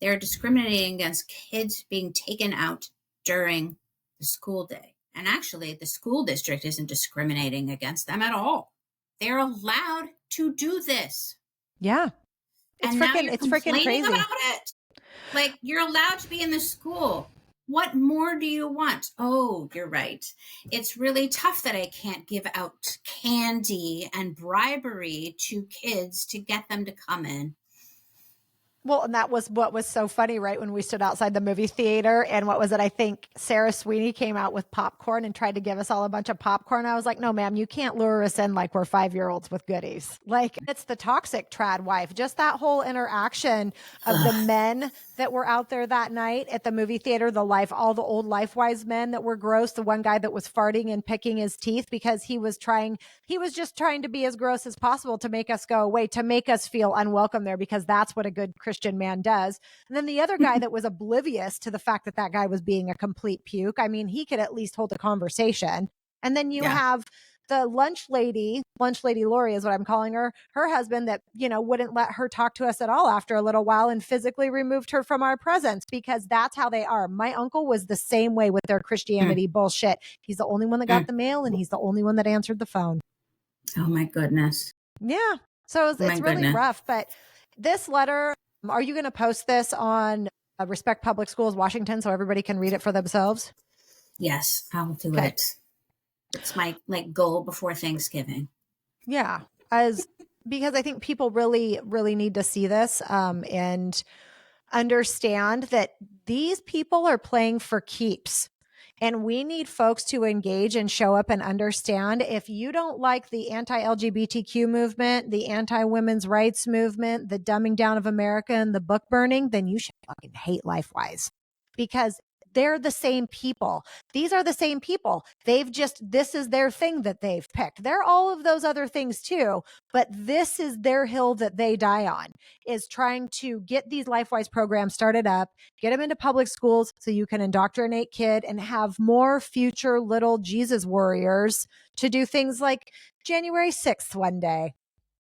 They're discriminating against kids being taken out during the school day. And actually, the school district isn't discriminating against them at all. They're allowed to do this. Yeah. It's freaking crazy about it. Like, you're allowed to be in the school. What more do you want? Oh, you're right. It's really tough that I can't give out candy and bribery to kids to get them to come in. Well, and that was what was so funny, right? When we stood outside the movie theater and what was it? I think Sarah Sweeney came out with popcorn and tried to give us all a bunch of popcorn. I was like, no, ma'am, you can't lure us in like we're 5-year-olds with goodies. Like, it's the toxic trad wife. Just that whole interaction of the men that were out there that night at the movie theater, all the old LifeWise men that were gross. The one guy that was farting and picking his teeth because he was just trying to be as gross as possible to make us go away, to make us feel unwelcome there, because that's what a good Christian man does. And then the other guy that was oblivious to the fact that that guy was being a complete puke. I mean, he could at least hold a conversation. And then you have the lunch lady Lori is what I'm calling her husband that, you know, wouldn't let her talk to us at all after a little while and physically removed her from our presence because that's how they are. My uncle was the same way with their Christianity bullshit. He's the only one that got the mail and he's the only one that answered the phone. Oh my goodness. Yeah. So it's really rough. But this letter, are you going to post this on Respect Public Schools Washington so everybody can read it for themselves? Yes, I'll do it. It's my goal before Thanksgiving. Yeah, because I think people really, really need to see this and understand that these people are playing for keeps. And we need folks to engage and show up and understand. If you don't like the anti-LGBTQ movement, the anti-women's rights movement, the dumbing down of America and the book burning, then you should fucking hate LifeWise because they're the same people. These are the same people. This is their thing that they've picked. They're all of those other things too, but this is their hill that they die on, is trying to get these LifeWise programs started up, get them into public schools so you can indoctrinate kid and have more future little Jesus warriors to do things like January 6th one day,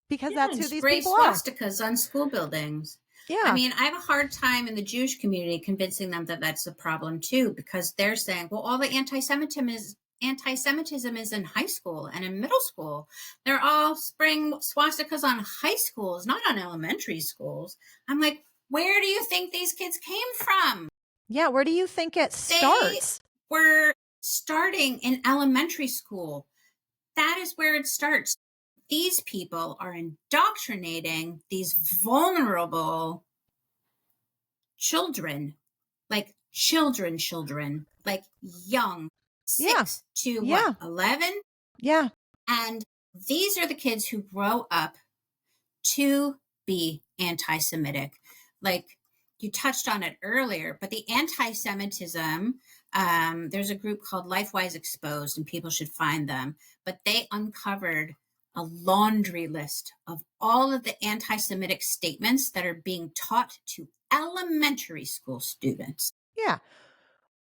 because that's who these people are. Spray swastikas on school buildings. I Yeah. mean, I have a hard time in the Jewish community convincing them that that's a problem too, because they're saying, well, all the anti-Semitism is in high school and in middle school. They're all spraying swastikas on high schools, not on elementary schools. I'm like, where do you think these kids came from? Yeah. Where do you think it They starts? were starting in elementary school. That is where it starts. These people are indoctrinating these vulnerable children, like children, like young, Yeah. 6 to what, Yeah. 11? Yeah. And these are the kids who grow up to be anti Semitic. Like you touched on it earlier, but the anti Semitism, there's a group called LifeWise Exposed, and people should find them. But they uncovered a laundry list of all of the anti Semitic statements that are being taught to elementary school students Yeah.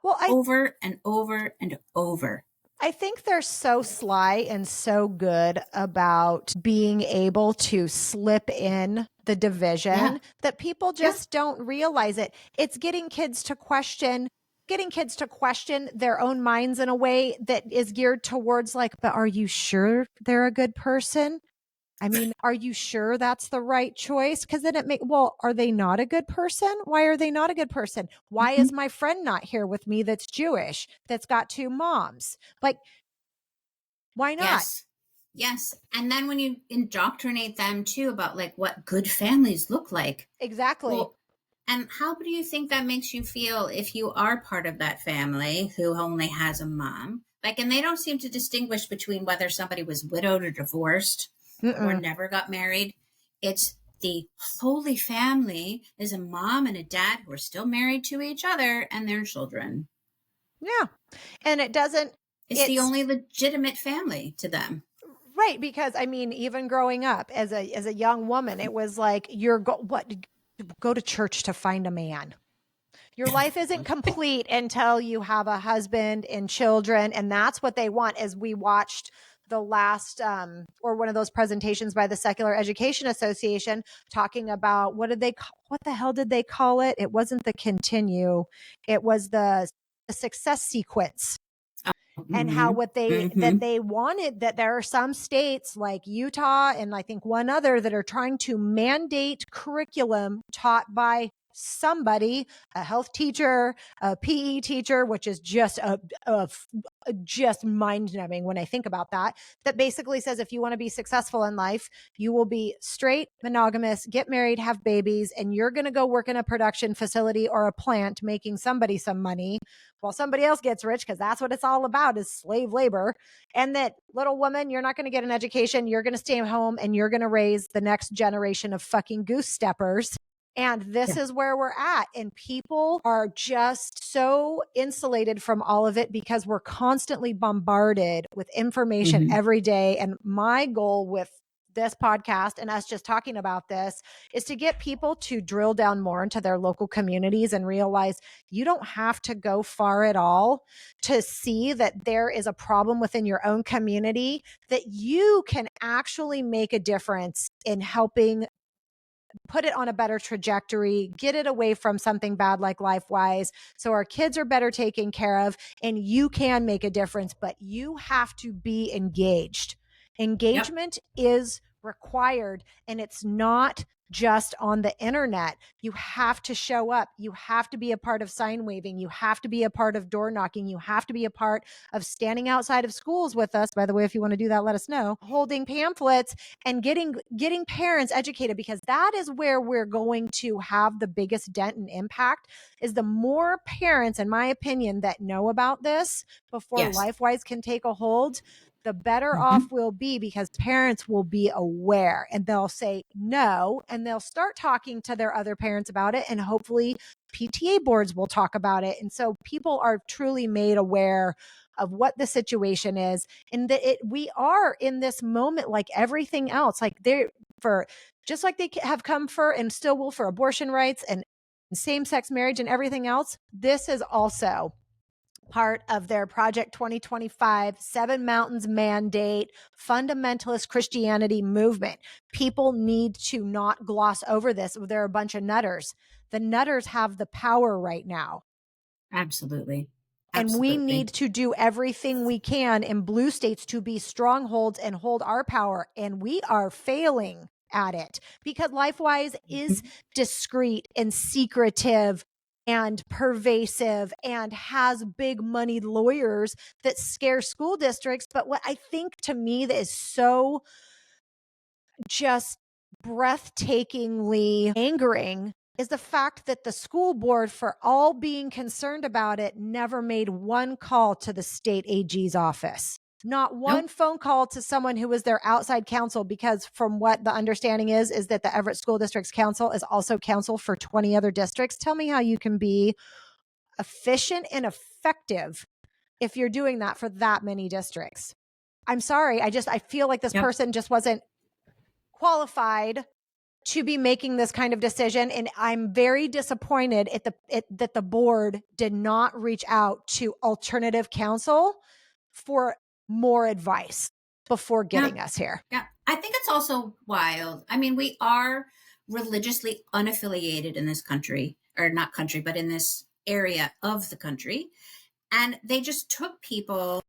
Well, over and over and over. I think they're so sly and so good about being able to slip in the Yeah. division that people Yeah. just don't realize it. It's getting kids to question their own minds in a way that is geared towards like, but are you sure they're a good person? I mean, are you sure that's the right choice? Because then well, are they not a good person? Why are they not a good person? Why Mhm. is my friend not here with me that's Jewish, that's got two moms? Like, why not? Yes. Yes. And then when you indoctrinate them too about like what good families look like, Exactly. well, and how do you think that makes you feel if you are part of that family who only has a mom? Like, and they don't seem to distinguish between whether somebody was widowed or divorced or Mm-mm. never got married. It's the Holy Family is a mom and a dad who are still married to each other and their children. Yeah. And it doesn't, It's the it's only legitimate family to them. right. Because I mean, even growing up as a young woman, it was like, go to church to find a man. Your life isn't complete until you have a husband and children. And that's what they want. As we watched the last or one of those presentations by the Secular Education Association talking about what the hell did they call it? It wasn't the continue. It was the success sequence, and how Mm-hmm. what they Mm-hmm. that they wanted, that there are some states like Utah and I think one other that are trying to mandate curriculum taught by somebody, a health teacher, a PE teacher, which is just just mind numbing when I think about that. That basically says if you want to be successful in life, you will be straight, monogamous, get married, have babies, and you're going to go work in a production facility or a plant making somebody some money while somebody else gets rich, because that's what it's all about, is slave labor. And that, little woman, you're not going to get an education. You're going to stay at home and you're going to raise the next generation of fucking goose steppers. And this Yeah. is where we're at. And people are just so insulated from all of it because we're constantly bombarded with information Mm-hmm. every day. And my goal with this podcast and us just talking about this is to get people to drill down more into their local communities and realize you don't have to go far at all to see that there is a problem within your own community, that you can actually make a difference in helping put it on a better trajectory, get it away from something bad like LifeWise, so our kids are better taken care of, and you can make a difference, but you have to be engaged. Yep. Engagement is required, and it's not just on the internet. You have to show up. You have to be a part of sign waving. You have to be a part of door knocking. You have to be a part of standing outside of schools with us. By the way, if you want to do that, let us know. Holding pamphlets and getting parents educated, because that is where we're going to have the biggest dent and impact, is the more parents, in my opinion, that know about this before Yes. LifeWise can take a hold, the better Mm-hmm. off we'll be, because parents will be aware and they'll say no, and they'll start talking to their other parents about it, and hopefully PTA boards will talk about it. And so people are truly made aware of what the situation is, and that we are in this moment like everything else, like they're for, just like they have come for and still will for abortion rights and same-sex marriage and everything else. This is also part of their Project 2025 Seven Mountains mandate, fundamentalist Christianity movement. People need to not gloss over this. They're a bunch of nutters. The nutters have the power right now. Absolutely. And we Absolutely. need to do everything we can in blue states to be strongholds and hold our power. And we are failing at it because LifeWise is discreet and secretive and pervasive and has big moneyed lawyers that scare school districts. But what I think to me that is so just breathtakingly angering is the fact that the school board, for all being concerned about it, never made one call to the state AG's office. Not one phone call to someone who was their outside counsel, because from what the understanding is that the Everett School District's counsel is also counsel for 20 other districts. Tell me how you can be efficient and effective if you're doing that for that many districts. I'm sorry. I feel like this person just wasn't qualified to be making this kind of decision. And I'm very disappointed that the board did not reach out to alternative counsel for more advice before getting us here. Yeah. I think it's also wild. I mean, we are religiously unaffiliated in this country, or not country, but in this area of the country. And they just took people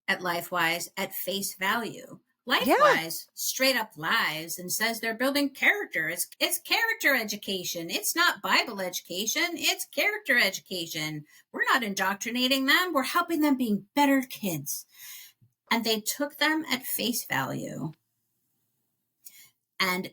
at LifeWise at face value. LifeWise straight up lies and says they're building character. It's character education. It's not Bible education. It's character education. We're not indoctrinating them. We're helping them being better kids. And they took them at face value. And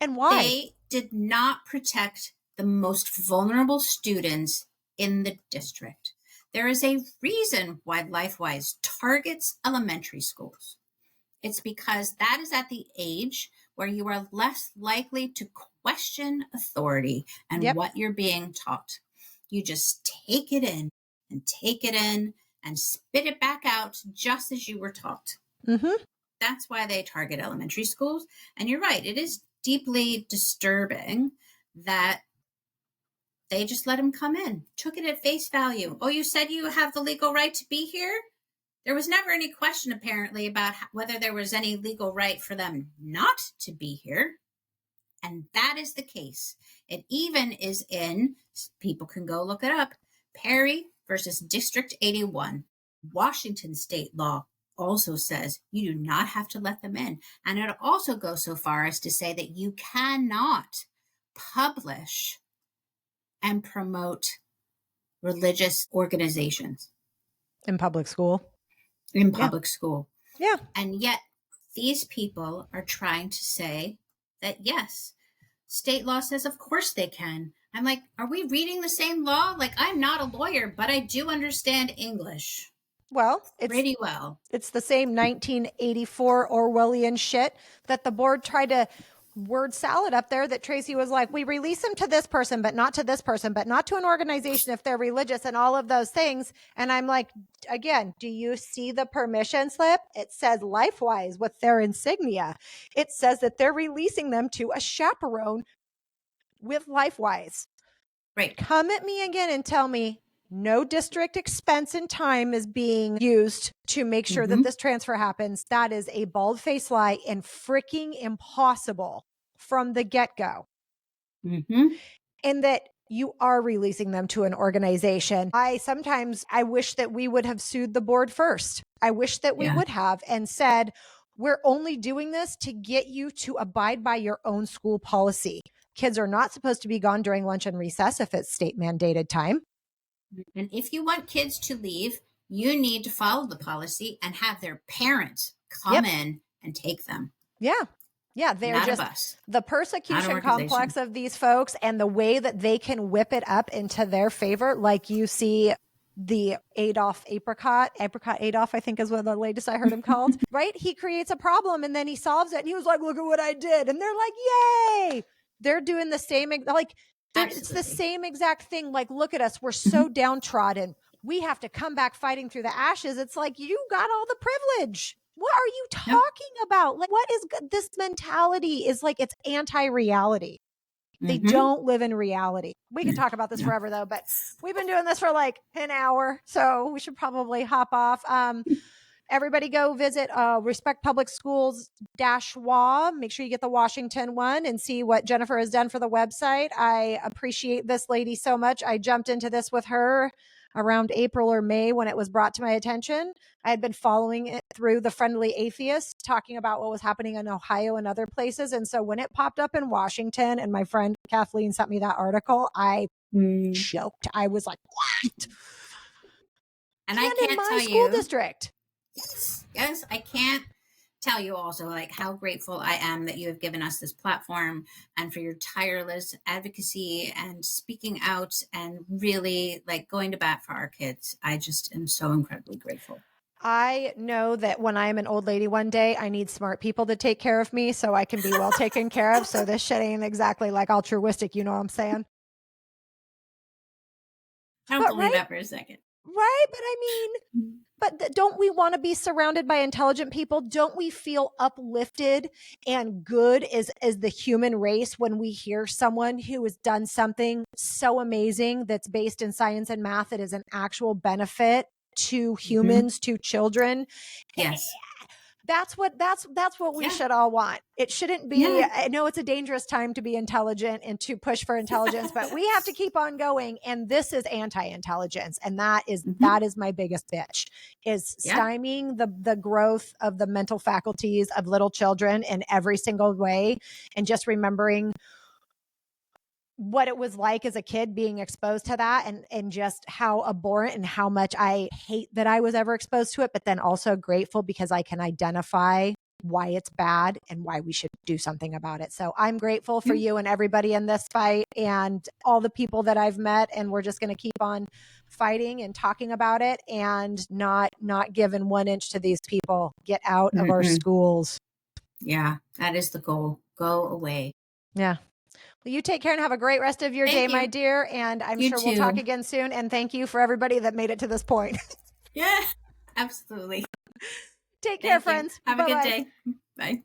why? They did not protect the most vulnerable students in the district. There is a reason why LifeWise targets elementary schools. It's because that is at the age where you are less likely to question authority and what you're being taught. You just take it in and spit it back out just as you were taught. Mm-hmm. That's why they target elementary schools. And you're right, it is deeply disturbing that they just let him come in, took it at face value. Oh, you said you have the legal right to be here? There was never any question, apparently, about whether there was any legal right for them not to be here. And that is the case. It even is in, people can go look it up, Perry versus District 81. Washington state law also says you do not have to let them in. And it also goes so far as to say that you cannot publish and promote religious organizations in public school. School. Yeah. And yet these people are trying to say that, yes, state law says, of course they can. I'm like, are we reading the same law? Like, I'm not a lawyer, but I do understand English. Well, pretty well. It's the same 1984 Orwellian shit that the board tried to word salad up there, that Tracy was like, we release them to this person, but not to this person, but not to an organization if they're religious, and all of those things. And I'm like, again, do you see the permission slip? It says LifeWise with their insignia. It says that they're releasing them to a chaperone with LifeWise. Right. Come at me again and tell me no district expense and time is being used to make sure that this transfer happens. That is a bald-faced lie and freaking impossible from the get-go. And that you are releasing them to an organization. I wish that we would have sued the board first. I wish that we would have and said, we're only doing this to get you to abide by your own school policy. Kids are not supposed to be gone during lunch and recess if it's state mandated time. And if you want kids to leave, you need to follow the policy and have their parents come in and take them. Yeah. They're not just a bus. The persecution complex of these folks and the way that they can whip it up into their favor. Like you see the Apricot Adolf, I think is what the latest I heard him called, right? He creates a problem and then he solves it. And he was like, look at what I did. And they're like, yay. They're doing the same, it's the same exact thing. Like, look at us. We're so downtrodden. We have to come back fighting through the ashes. It's like, you got all the privilege. What are you talking about? Like, what is this mentality is like, it's anti-reality. They don't live in reality. We could talk about this forever though, but we've been doing this for like an hour, so we should probably hop off. Everybody go visit Respect Public Schools -WA. Make sure you get the Washington one and see what Jennifer has done for the website. I appreciate this lady so much. I jumped into this with her around April or May when it was brought to my attention. I had been following it through The Friendly Atheist, talking about what was happening in Ohio and other places. And so when it popped up in Washington and my friend Kathleen sent me that article, I choked. I was like, what? And I can't in my tell school you, district. Yes, I can't tell you also like how grateful I am that you have given us this platform and for your tireless advocacy and speaking out and really like going to bat for our kids. I just am so incredibly grateful. I know that when I'm an old lady one day, I need smart people to take care of me so I can be well taken care of. So this shit ain't exactly like altruistic, you know what I'm saying? I don't believe that for a second. Right? But I mean, but don't we want to be surrounded by intelligent people? Don't we feel uplifted and good as the human race when we hear someone who has done something so amazing that's based in science and math that is an actual benefit to humans, to children? Yes. That's what we should all want. It shouldn't be, I know it's a dangerous time to be intelligent and to push for intelligence, but we have to keep on going. And this is anti-intelligence. And that is my biggest bitch, is stymieing the growth of the mental faculties of little children in every single way. And just remembering what it was like as a kid being exposed to that, and just how abhorrent and how much I hate that I was ever exposed to it, but then also grateful because I can identify why it's bad and why we should do something about it. So I'm grateful for you and everybody in this fight and all the people that I've met. And we're just going to keep on fighting and talking about it and not giving 1 inch to these people. Get out of our schools. Yeah, that is the goal. Go away. Yeah. Well, you take care and have a great rest of your day, my dear. And I'm sure we'll talk again soon. And thank you for everybody that made it to this point. Yeah, absolutely. Take care, friends. Have a good day. Bye.